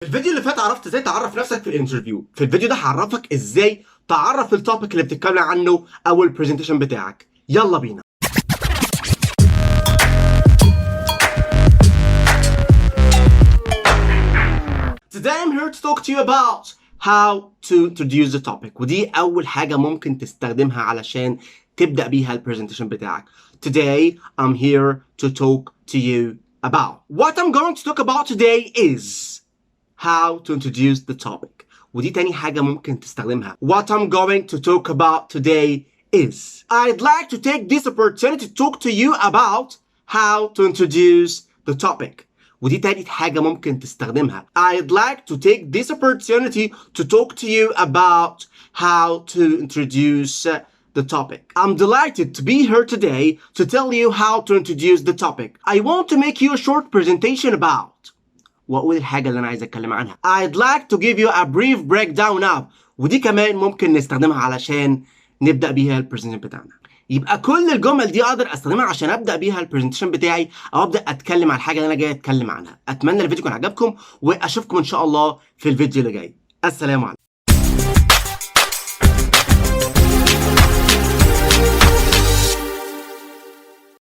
الفيديو اللي فات عرفت ازاي تعرف نفسك في الانترفيو. في الفيديو ده هعرفك ازاي تعرف التوبيك اللي بتتكلم عنه او البرزنتيشن بتاعك. يلا بينا. Today I'm here to talk to you about how to introduce the topic. ودي اول حاجة ممكن تستخدمها علشان تبدأ بيها البرزنتيشن بتاعك. Today I'm here to talk to you about. What I'm going to talk about today is how to introduce the topic. ودي تاني حاجة ممكن تستخدمها. What I'm going to talk about today is. I'd like to take this opportunity to talk to you about how to introduce the topic. ودي تالت حاجة ممكن تستخدمها. I'd like to take this opportunity to talk to you about how to introduce the topic. I'm delighted to be here today to tell you how to introduce the topic. I want to make you a short presentation about. واقول الحاجة اللي انا عايز اتكلم عنها. I'd like to give you a brief breakdown of. ودي كمان ممكن نستخدمها علشان نبدأ بيها البرزنتيشن بتاعنا. يبقى كل الجمل دي اقدر استخدمها عشان ابدأ بيها البرزنتيشن بتاعي او ابدأ اتكلم عن الحاجة اللي انا جاي اتكلم عنها. اتمنى الفيديو يكون عجبكم واشوفكم ان شاء الله في الفيديو اللي جاي. السلام عليكم.